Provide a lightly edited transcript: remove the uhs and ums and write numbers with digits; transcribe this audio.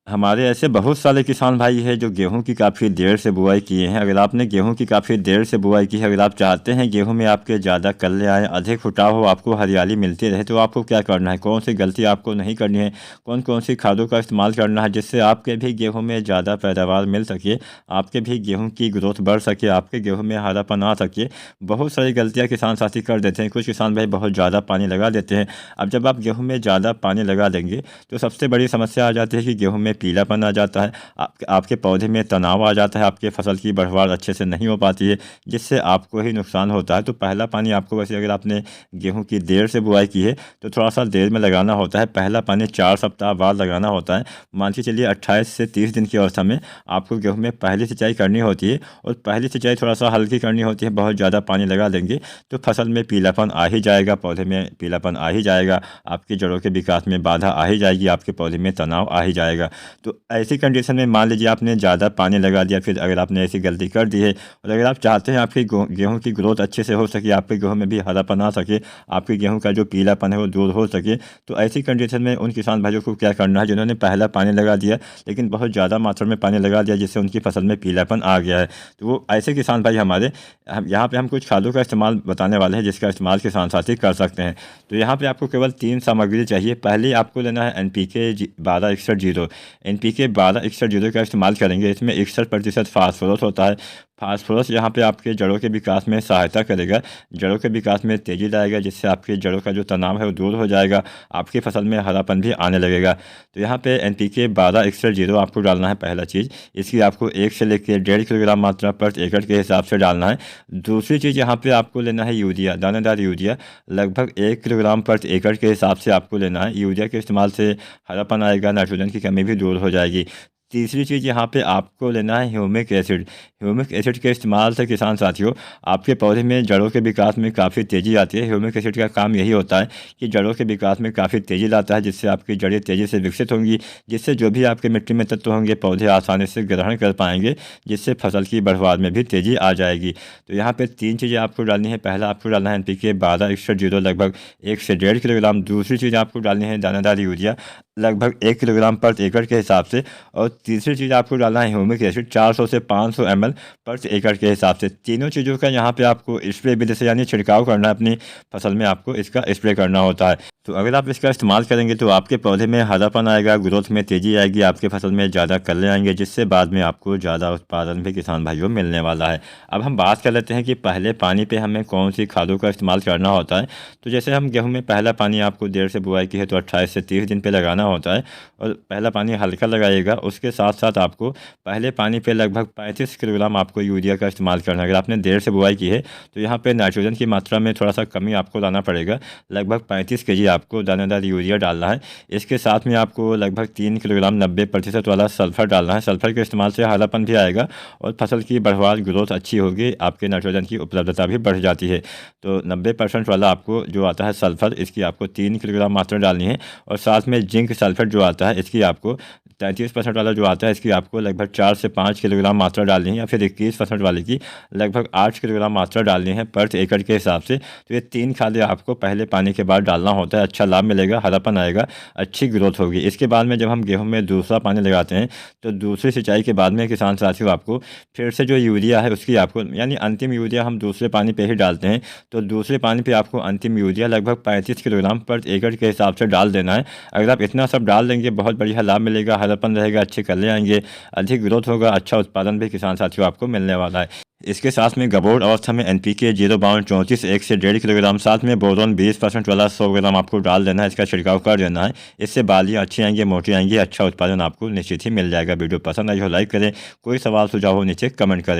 हमारे ऐसे बहुत सारे किसान भाई हैं जो गेहूं की काफ़ी देर से बुआई किए हैं। अगर आपने गेहूं की काफ़ी देर से बुआई की है, अगर आप चाहते हैं गेहूं में आपके ज़्यादा कल्ले आए, अधिक फुटाव हो, आपको हरियाली मिलती रहे, तो आपको क्या करना है, कौन सी गलती आपको नहीं करनी है, कौन कौन सी खादों का इस्तेमाल करना है जिससे आपके भी गेहूँ में ज़्यादा पैदावार मिल सके, आपके भी गेहूँ की ग्रोथ बढ़ सके, आपके गेहूँ में हरापन आ सके। बहुत सारी गलतियाँ किसान साथी कर देते हैं। कुछ किसान भाई बहुत ज़्यादा पानी लगा देते हैं। अब जब आप गेहूँ में ज़्यादा पानी लगा देंगे तो सबसे बड़ी समस्या आ जाती है कि गेहूँ में पीलापन आ जाता है, आपके पौधे में तनाव आ जाता है, आपके फसल की बढ़वार अच्छे से नहीं हो पाती है, जिससे आपको ही नुकसान होता है। तो पहला पानी आपको, वैसे अगर आपने गेहूं की देर से बुआई की है तो थोड़ा सा देर में लगाना होता है। पहला पानी 4 सप्ताह बाद लगाना होता है। मान के चलिए 28 से 30 दिन की अवस्था में आपको गेहूँ में पहली सिंचाई करनी होती है, और पहली सिंचाई थोड़ा सा हल्की करनी होती है। बहुत ज़्यादा पानी लगा देंगे तो फसल में पीलापन आ ही जाएगा, पौधे में पीलापन आ ही जाएगा, आपकी जड़ों के विकास में बाधा आ ही जाएगी, आपके पौधे में तनाव आ ही जाएगा। तो ऐसी कंडीशन में मान लीजिए आपने ज़्यादा पानी लगा दिया, फिर अगर आपने ऐसी गलती कर दी है और अगर आप चाहते हैं आपकी गेहूं की ग्रोथ अच्छे से हो सके, आपके गेहूं में भी हरापन आ सके, आपके गेहूं का जो पीलापन है वो दूर हो सके, तो ऐसी कंडीशन में उन किसान भाइयों को क्या करना है जिन्होंने पहला पानी लगा दिया लेकिन बहुत ज़्यादा मात्रा में पानी लगा दिया जिससे उनकी फसल में पीलापन आ गया है। तो वो ऐसे किसान भाई हमारे, हम यहाँ पे हम कुछ खादों का इस्तेमाल बताने वाले हैं जिसका इस्तेमाल किसान साथी कर सकते हैं। तो यहाँ पे आपको केवल 3 सामग्री चाहिए। पहले आपको लेना है NPK 1261 NPK 1261 का इस्तेमाल करेंगे। इसमें 61% फास्फोरस होता है। फास्फोरस यहाँ पे आपके जड़ों के विकास में सहायता करेगा, जड़ों के विकास में तेज़ी लाएगा, जिससे आपके जड़ों का जो तनाव है वो दूर हो जाएगा, आपकी फसल में हरापन भी आने लगेगा। तो यहाँ पे NPK 1261 आपको डालना है पहला चीज़। इसकी आपको 1 से लेकर 1.5 किलोग्राम मात्रा प्रति एकड़ के हिसाब से डालना है। दूसरी चीज़ यहाँ पे आपको लेना है यूरिया, दानेदार यूरिया, लगभग 1 किलोग्राम प्रति एकड़ के हिसाब से आपको लेना है। यूरिया के इस्तेमाल से हरापन आएगा, नाइट्रोजन की कमी भी दूर हो जाएगी। तीसरी चीज़ यहाँ पे आपको लेना है ह्यूमिक एसिड। ह्यूमिक एसिड के इस्तेमाल से किसान साथियों आपके पौधे में जड़ों के विकास में काफ़ी तेज़ी आती है। ह्यूमिक एसिड का काम यही होता है कि जड़ों के विकास में काफ़ी तेज़ी लाता है, जिससे आपकी जड़ें तेज़ी से विकसित होंगी, जिससे जो भी आपके मिट्टी में तत्व होंगे पौधे आसानी से ग्रहण कर पाएंगे, जिससे फसल की बढ़वार में भी तेज़ी आ जाएगी। तो यहाँ पर 3 चीज़ें आपको डालनी है। पहला आपको डालना है NPK 1261 लगभग 1 से 1.5 किलोग्राम। दूसरी चीज़ आपको डालनी है दानेदार यूरिया, लगभग 1 किलोग्राम प्रति एकड़ के हिसाब से। और तीसरी चीज़ आपको डालना है ह्यूमिक एसिड 400 से 500 ml प्रति एकड़ के हिसाब से। तीनों चीज़ों का यहाँ पे आपको स्प्रे विधि से यानी छिड़काव करना है, अपनी फसल में आपको इसका स्प्रे करना होता है। तो अगर आप इसका इस्तेमाल करेंगे तो आपके पौधे में हरापन आएगा, ग्रोथ में तेज़ी आएगी, आपके फसल में ज़्यादा कल्ले आएंगे, जिससे बाद में आपको ज़्यादा उत्पादन भी किसान भाइयों मिलने वाला है। अब हम बात कर लेते हैं कि पहले पानी पे हमें कौन सी खादों का इस्तेमाल करना होता है। तो जैसे हम गेहूँ में पहला पानी आपको देर से बुआई की है तो 28 से 30 दिन पर लगाना होता है, और पहला पानी हल्का लगाइएगा। उसके साथ साथ आपको पहले पानी पे लगभग 35 किलोग्राम आपको यूरिया का इस्तेमाल करना है। अगर आपने देर से बुआई की है तो यहाँ पे नाइट्रोजन की मात्रा में थोड़ा सा कमी आपको लाना पड़ेगा, लगभग 35 kg आपको दानेदार यूरिया डालना है। इसके साथ में आपको लगभग 3 किलोग्राम 90% वाला सल्फर डालना है। सल्फर के इस्तेमाल से हरापन भी आएगा और फसल की बढ़वार ग्रोथ अच्छी होगी, आपके नाइट्रोजन की उपलब्धता भी बढ़ जाती है। तो 90% वाला आपको जो आता है सल्फर, इसकी आपको 3 किलोग्राम मात्रा डालनी है। और साथ में जिंक सल्फेट जो आता है इसकी आपको 33% वाला जो आता है इसकी आपको लगभग 4 से 5 किलोग्राम मात्रा डालनी है, या फिर 21% वाले की लगभग 8 किलोग्राम मात्रा डालनी है प्रति एकड़ के हिसाब से। तो ये 3 खादें आपको पहले पानी के बाद डालना होता है। अच्छा लाभ मिलेगा, हरापन आएगा, अच्छी ग्रोथ होगी। इसके बाद में जब हम गेहूं में दूसरा पानी लगाते हैं तो दूसरी सिंचाई के बाद में किसान साथियों आपको फिर से जो यूरिया है उसकी आपको, यानी अंतिम यूरिया हम दूसरे पानी पर ही डालते हैं, तो दूसरे पानी पर आपको अंतिम यूरिया लगभग 35 किलोग्राम प्रति एकड़ के हिसाब से डाल देना है। अगर आप इतना सब डाल देंगे बहुत बढ़िया लाभ मिलेगा, हरापन रहेगा, अच्छे कल्ले आएंगे, अधिक ग्रोथ होगा, अच्छा उत्पादन भी किसान साथियों आपको मिलने वाला है। इसके साथ में गबोड़ अवस्था में NPK 0-32-34 1 से 1.5 किलोग्राम, साथ में बोरोन 20% वाला 100 ग्राम आपको डाल देना है। इसका छिड़काव कर देना है। इससे बालियाँ अच्छी आएंगी, मोटी आएंगी, अच्छा उत्पादन आपको निश्चित ही मिल जाएगा। वीडियो पसंद आई हो लाइक करें, कोई सवाल सुझाव हो नीचे कमेंट करें।